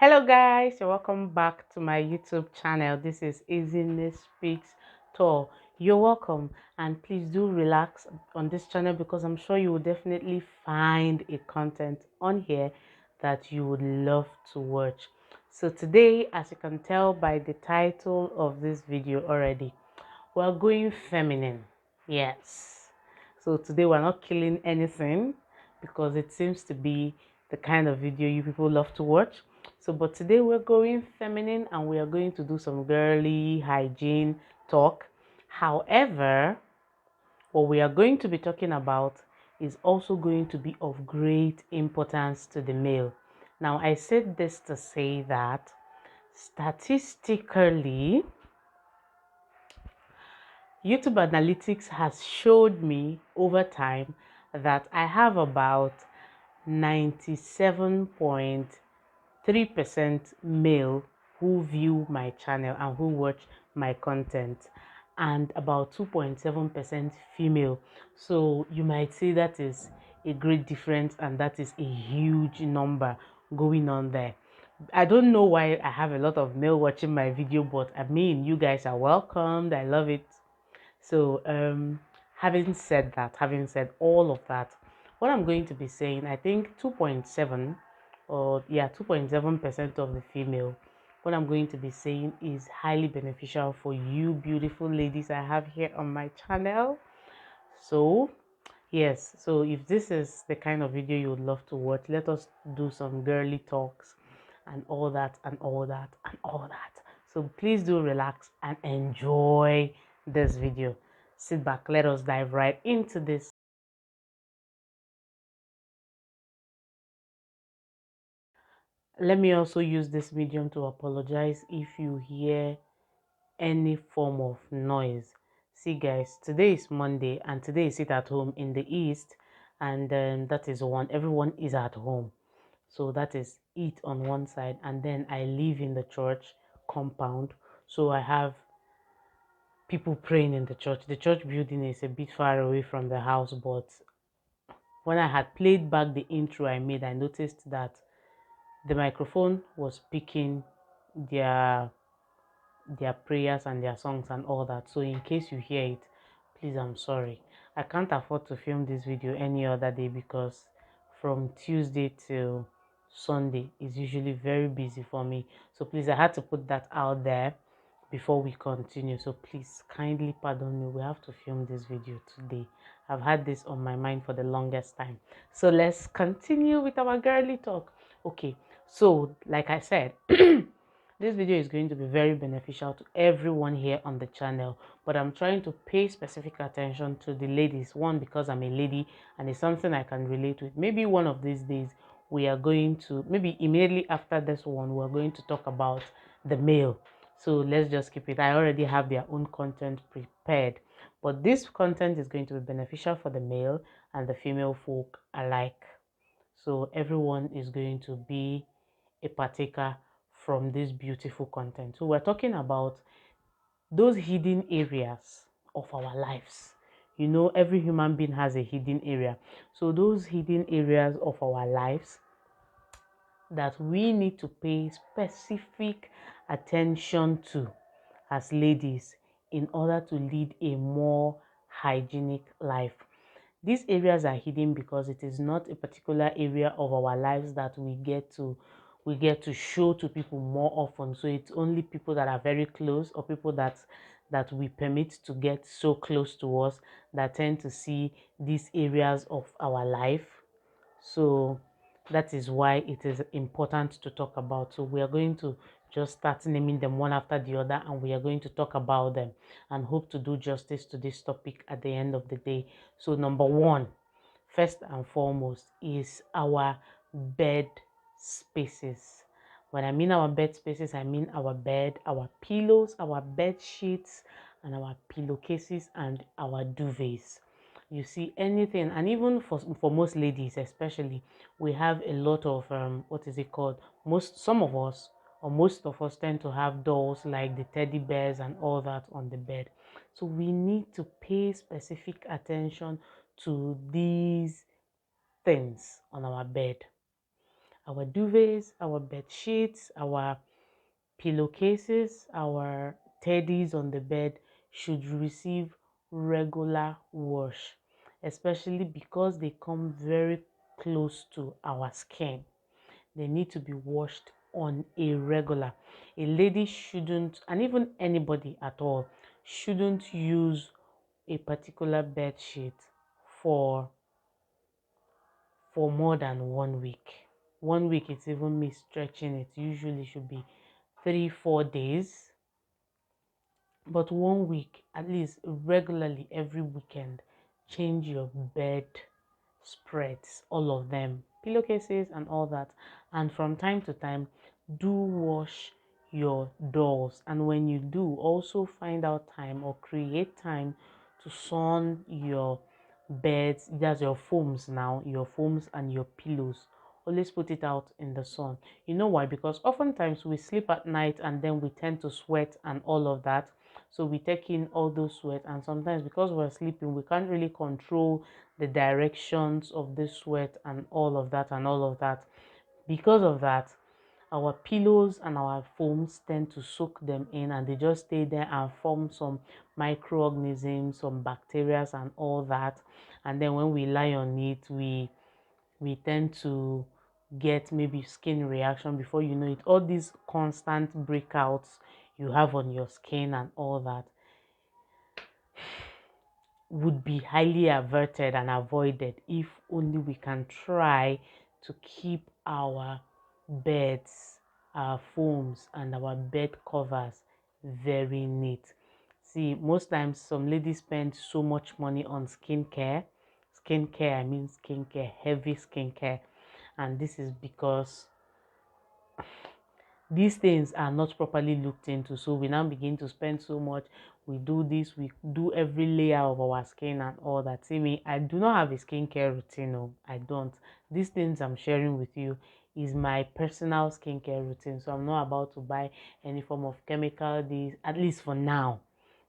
Hello guys, you're welcome back to my YouTube channel. This is Ezinne-Speaks tour. You're welcome, and please do relax on this channel because I'm sure you will definitely find a content on here that you would love to watch. So today, as you can tell by the title of this video already, we're going feminine. Yes. So today we're not killing anything because it seems to be the kind of video you people love to watch. So, but today we're going feminine and we are going to do some girly hygiene talk. However, what we are going to be talking about is also going to be of great importance to the male. Now, I said this to say that statistically, YouTube analytics has showed me over time that I have about 97.3% male who view my channel and who watch my content, and about 2.7% female. So you might say that is a great difference, and that is a huge number going on there. I don't know why I have a lot of male watching my video, but I mean, you guys are welcomed. I love it. So, having said all of that, what I'm going to be saying, I think 2.7 or yeah, 2.7% of the female, what I'm going to be saying is highly beneficial for you beautiful ladies I have here on my channel. So, yes, so if this is the kind of video you would love to watch, let us do some girly talks and all that and all that and all that. So please do relax and enjoy this video. Sit back, let us dive right into this. Let me also use this medium to apologize if you hear any form of noise. See guys, today is Monday and today is sit at home in the east, and that is one, everyone is at home. So that is it on one side, and then I live in the church compound, so I have people praying in the church. The church building is a bit far away from the house, but when I had played back the intro I made, I noticed that the microphone was picking their their prayers and their songs and all that. So in case you hear it, please, I'm sorry. I can't afford to film this video any other day because from Tuesday till Sunday is usually very busy for me. So please, I had to put that out there before we continue. So please kindly pardon me. We have to film this video today. I've had this on my mind for the longest time. So let's continue with our girly talk. Okay, so like I said, this video is going to be very beneficial to everyone here on the channel, but I'm trying to pay specific attention to the ladies. One, because I'm a lady and it's something I can relate with. Maybe one of these days we are going to, maybe immediately after this one, we're going to talk about the male. So let's just keep it. I already have their own content prepared, but this content is going to be beneficial for the male and the female folk alike. So everyone is going to be a partaker from this beautiful content. So we're talking about those hidden areas of our lives. You know, every human being has a hidden area. So those hidden areas of our lives that we need to pay specific attention to as ladies in order to lead a more hygienic life. These areas are hidden because it is not a particular area of our lives that we get to show to people more often. So it's only people that are very close or people that we permit to get so close to us that tend to see these areas of our life. So that is why it is important to talk about. So we are going to just start naming them one after the other, and we are going to talk about them and hope to do justice to this topic at the end of the day. So number one, first and foremost, is our bed spaces. When I mean our bed spaces, I mean our bed, our pillows, our bed sheets, and our pillowcases and our duvets. You see anything, and even for most ladies especially, we have a lot of what is it called, some of us or most of us tend to have dolls like the teddy bears and all that on the bed. So we need to pay specific attention to these things on our bed. Our duvets, our bed sheets, our pillowcases, our teddies on the bed should receive regular wash, especially because they come very close to our skin. They need to be washed on a regular. A lady shouldn't, and even anybody at all, shouldn't use a particular bed sheet for more than 1 week. 1 week it's even me stretching it. Usually should be 3 4 days, but 1 week at least, regularly every weekend. Change your bed spreads, all of them, pillowcases and all that. And from time to time, do wash your dolls. And when you do, also find out time or create time to sun your beds. That's your foams now, your foams and your pillows. Always put it out in the sun. You know why? Because oftentimes we sleep at night and then we tend to sweat and all of that. So we take in all those sweat, and sometimes because we're sleeping, we can't really control the directions of the sweat and all of that and all of that. Because of that, our pillows and our foams tend to soak them in, and they just stay there and form some microorganisms, some bacteria and all that. And then when we lie on it, we tend to get maybe skin reaction. Before you know it, all these constant breakouts you have on your skin and all that would be highly averted and avoided if only we can try to keep our beds, our foams, and our bed covers very neat. See, most times some ladies spend so much money on skincare. Skincare, I mean skincare, heavy skincare. And this is because these things are not properly looked into, so we now begin to spend so much. We do this, we do every layer of our skin and all that. See me, I do not have a skincare routine. No, I don't. These things I'm sharing with you is my personal skincare routine, so I'm not about to buy any form of chemical these, at least for now.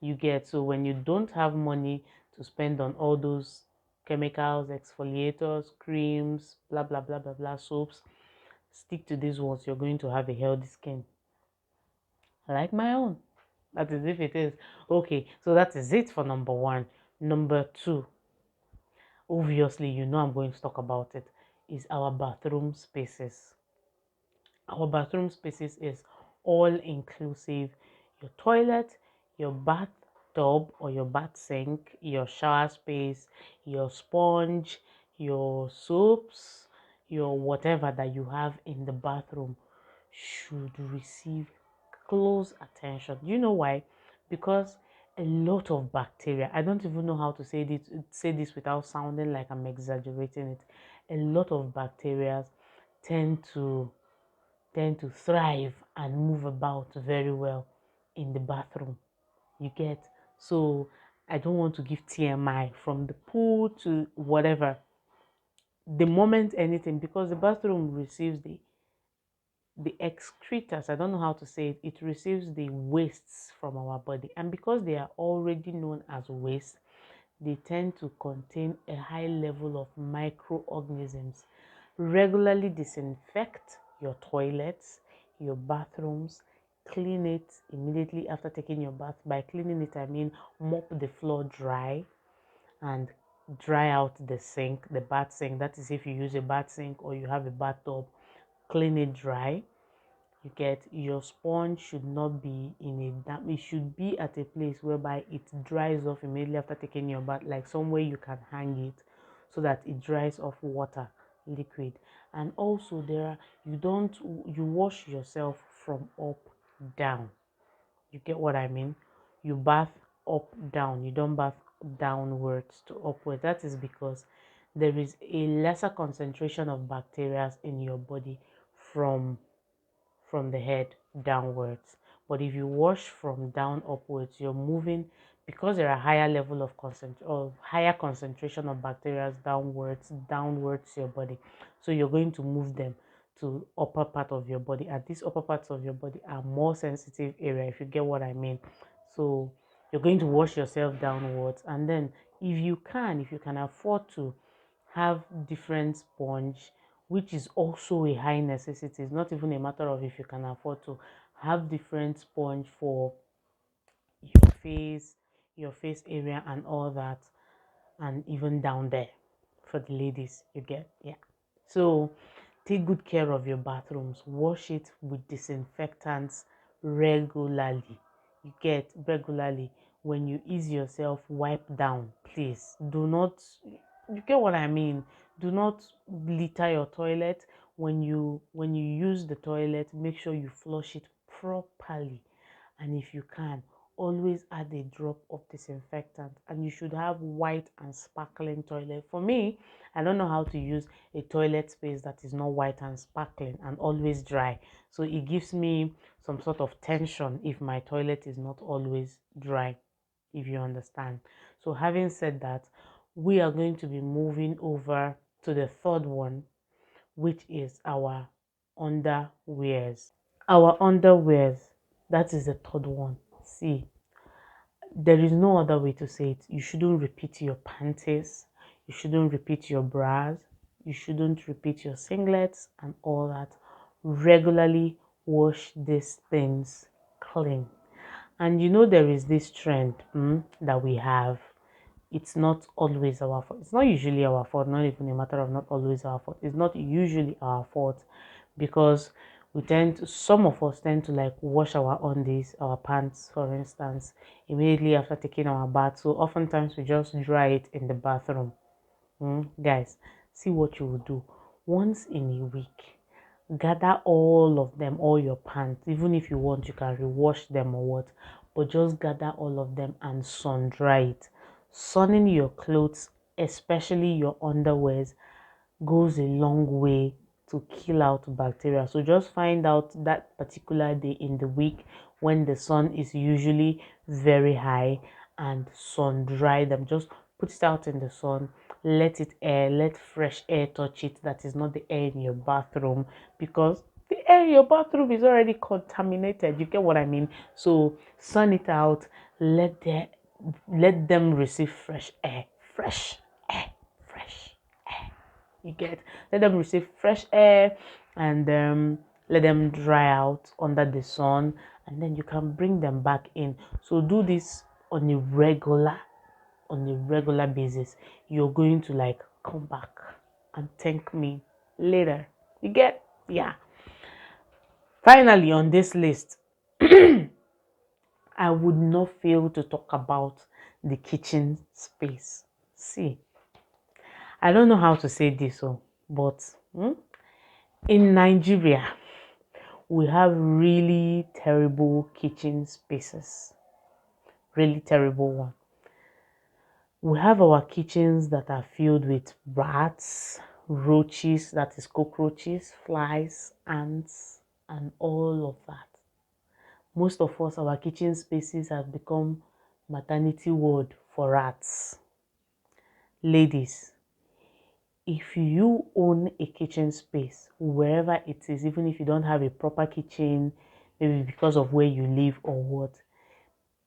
You get? So when you don't have money to spend on all those chemicals, exfoliators, creams, blah blah blah blah blah, soaps, stick to these ones. You're going to have a healthy skin like my own. That is if it is. Okay, so that is it for number one. Number two, obviously you know I'm going to talk about it, is our bathroom spaces. Our bathroom spaces is all inclusive. Your toilet, your bathtub or your bath sink, your shower space, your sponge, your soaps, your whatever that you have in the bathroom should receive close attention. You know why? Because a lot of bacteria, I don't even know how to say this without sounding like I'm exaggerating it. A lot of bacteria tend to thrive and move about very well in the bathroom. You get? So I don't want to give TMI from the pool to whatever. The moment anything, because the bathroom receives the excretors, I don't know how to say it, it receives the wastes from our body. And because they are already known as waste, they tend to contain a high level of microorganisms. Regularly disinfect your toilets, your bathrooms, clean it immediately after taking your bath. By cleaning it, I mean mop the floor dry and dry out the sink, the bath sink. That is if you use a bath sink or you have a bathtub, clean it dry. You get? Your sponge should not be in a damp, it should be at a place whereby it dries off immediately after taking your bath, like somewhere you can hang it so that it dries off water, liquid. And also there are, you wash yourself from up down. You get what I mean? You bath up down, you don't bath downwards to upward. That is because there is a lesser concentration of bacteria in your body from the head downwards. But if you wash from down upwards, you're moving, because there are higher level of higher concentration of bacteria downwards your body. So you're going to move them to upper part of your body, and these upper parts of your body are more sensitive area, if you get what I mean. So you're going to wash yourself downwards, and then if you can afford to have different sponge, which is also a high necessity. It's not even a matter of if you can afford to have different sponge for your face area and all that, and even down there for the ladies, you get, yeah. So take good care of your bathrooms, wash it with disinfectants regularly. You get, regularly. When you ease yourself, wipe down, please. Do not, you get what I mean, do not litter your toilet. When you use the toilet, make sure you flush it properly, and if you can, always add a drop of disinfectant. And you should have white and sparkling toilet. For me, I don't know how to use a toilet space that is not white and sparkling and always dry, so it gives me some sort of tension if my toilet is not always dry, if you understand. So having said that, we are going to be moving over to the third one, which is our underwears. Our underwears, that is the third one. See, there is no other way to say it. You shouldn't repeat your panties, you shouldn't repeat your bras, you shouldn't repeat your singlets and all that. Regularly wash these things clean. And you know, there is this trend that we have. It's not always our fault. It's not usually our fault, not even a matter of not always our fault. It's not usually our fault, because some of us tend to like wash our undies, our pants, for instance, immediately after taking our bath. So oftentimes we just dry it in the bathroom. Guys, see what you will do. Once in a week, gather all of them, all your pants. Even if you want, you can rewash them or what, but just gather all of them and sun dry it. Sunning your clothes, especially your underwears, goes a long way to kill out bacteria. So just find out that particular day in the week when the sun is usually very high, and sun dry them. Just put it out in the sun, let it air, let fresh air touch it. That is not the air in your bathroom, because the air in your bathroom is already contaminated. You get what I mean? So sun it out, let the let them receive fresh air, fresh air, fresh air. You get, let them receive fresh air, and let them dry out under the sun, and then you can bring them back in. So do this on a regular basis. You're going to like come back and thank me later. You get, yeah. Finally, on this list, I would not fail to talk about the kitchen space. See, I don't know how to say this, but in Nigeria, we have really terrible kitchen spaces. Really terrible one. We have our kitchens that are filled with rats, roaches, that is cockroaches, flies, ants, and all of that. Most of us, our kitchen spaces have become maternity ward for rats. Ladies, if you own a kitchen space, wherever it is, even if you don't have a proper kitchen, maybe because of where you live or what,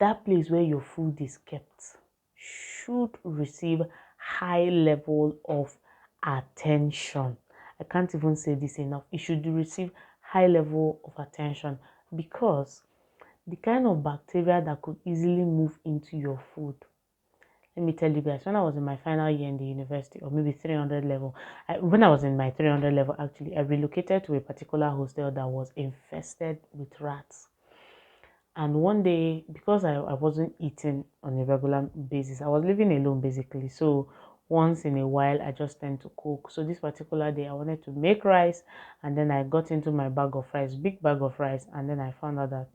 that place where your food is kept should receive high level of attention. I can't even say this enough. It should receive high level of attention, because the kind of bacteria that could easily move into your food. Let me tell you guys, when I was in my final year in the university, or maybe 300 level, when I was in my 300 level, actually, I relocated to a particular hostel that was infested with rats. And one day, because I wasn't eating on a regular basis, I was living alone basically. So once in a while, I just tend to cook. So this particular day, I wanted to make rice, and then I got into my bag of rice, big bag of rice, and then I found out that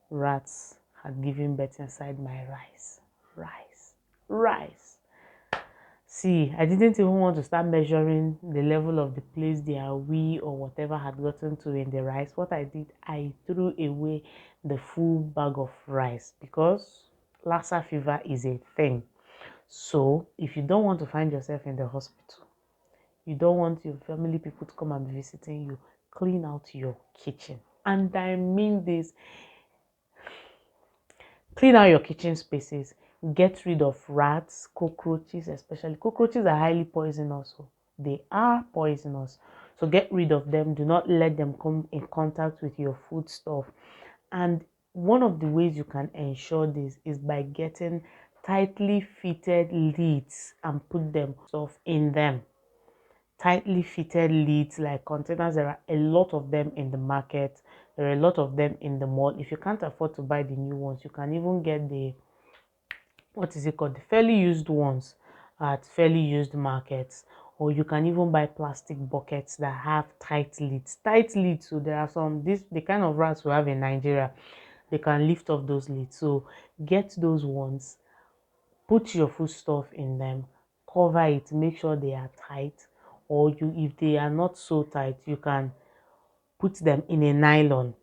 rats had given birth inside my rice. See, I didn't even want to start measuring the level of the place their wee or whatever had gotten to in the rice. What I did, I threw away the full bag of rice, because Lassa fever is a thing. So if you don't want to find yourself in the hospital, you don't want your family people to come and be visiting you, clean out your kitchen. And I mean this. Clean out your kitchen spaces. Get rid of rats, cockroaches, especially. Cockroaches are highly poisonous. they are poisonous. So get rid of them. Do not let them come in contact with your food stuff. And one of the ways you can ensure this is by getting tightly fitted lids and put them stuff in them. Tightly fitted lids like containers, there are a lot of them in the market. There are a lot of them in the mall. If you can't afford to buy the new ones, you can even get the, what is it called, the fairly used ones at fairly used markets. Or you can even buy plastic buckets that have tight lids. So there are some, this the kind of rats we have in Nigeria, they can lift off those lids. So get those ones, put your food stuff in them, cover it, make sure they are tight. Or you, if they are not so tight, you can put them in a nylon,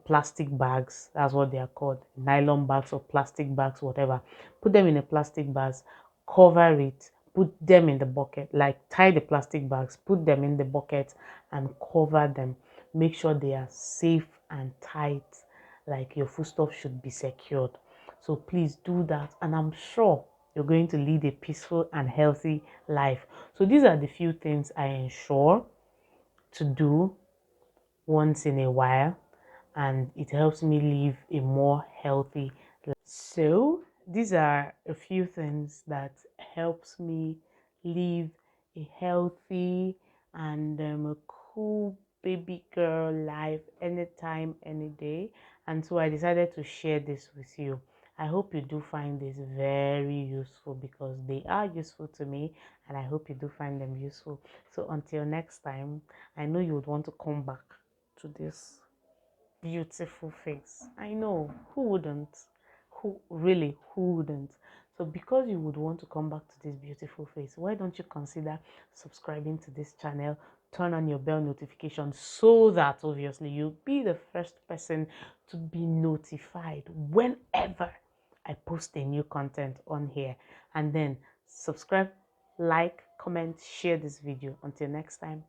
plastic bags, that's what they are called, nylon bags or plastic bags, whatever. Put them in a plastic bags, cover it, put them in the bucket, like tie the plastic bags, put them in the bucket and cover them. Make sure they are safe and tight, like your foodstuff should be secured. So please do that, and I'm sure you're going to lead a peaceful and healthy life. So these are the few things I ensure to do once in a while, and it helps me live a more healthy life. So these are a few things that helps me live a healthy and a cool baby girl life anytime, any day. And so I decided to share this with you. I hope you do find this very useful, because they are useful to me, and I hope you do find them useful. So until next time, I know you would want to come back to this beautiful face. I know, who wouldn't? Who wouldn't? So because you would want to come back to this beautiful face, why don't you consider subscribing to this channel, turn on your bell notification, so that obviously you'll be the first person to be notified whenever I post a new content on here. And then subscribe, like, comment, share this video. Until next time.